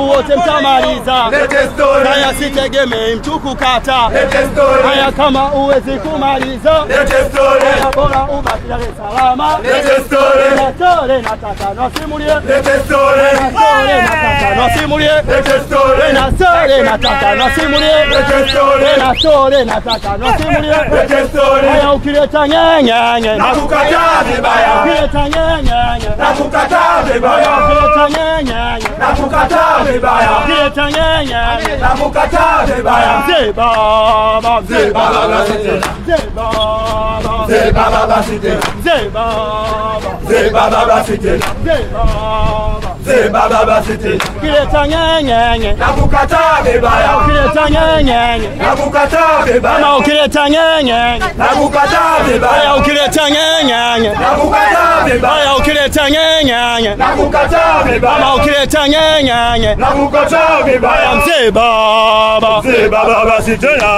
wote mtamaliza. Lete story. Haya sitegemei mtu kukata. Lete story. Haya kama uwezi kumaliza. Lete story. Haya bora ubaki Dar es Salaam. Lete story. Story nataka nasimulie. Lete story. Story nataka nasimulie. Lete story. Story nataka nasimulie. Lete story. Story nataka nasimulie. Lete story. Haya ukileta nyenyenye Nakukataa vibaya. ukileta nyenyenye Nakukataa vibaya. ukileta nyenyenye Nakukataa vibaya. ukileta nyenyenye Nakukataa vibaya. Mzee baba, Mzee baba basi tena. Mzee baba, Mzee baba basi tena. Mzee baba, Mzee baba basi tena. Mzee baba, Mzee baba basi tena. ukileta nyenyenye Nakukataa vibaya. ukileta nyenyenye Nakukataa vibaya. kama ukileta nyenyenye Nakukataa vibaya. ukileta nyenyenye Nakukataa vibaya. ukileta nyenyenye Nakukataa vibaya. kama ukileta nyenyenye Nakukataa vibaya. Mzee baba, Mzee baba basi tena.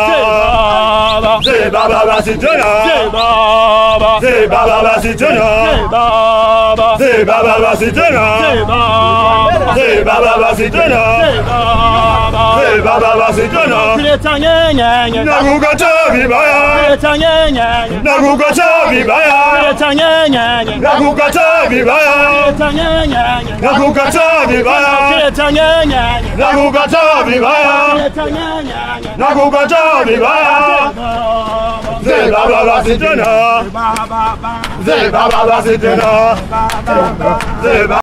baba, Mzee baba basi tena. baba, Mzee baba basi tena. baba, Mzee baba basi tena. baba, Mzee baba basi tena. baba, Mzee baba basi tena. ukileta nyenyenye Nakukataa vibaya. ukileta nyenyenye Nakukataa vibaya. ukileta nyenyenye Nakukataa vibaya. ukileta nyenyenye Nakukataa vibaya. ukileta nyenyenye Nakukataa vibaya. ukileta nyenyenye Nakukataa vibaya. Mzee baba basi tena. Mzee baba basi tena. Mzee baba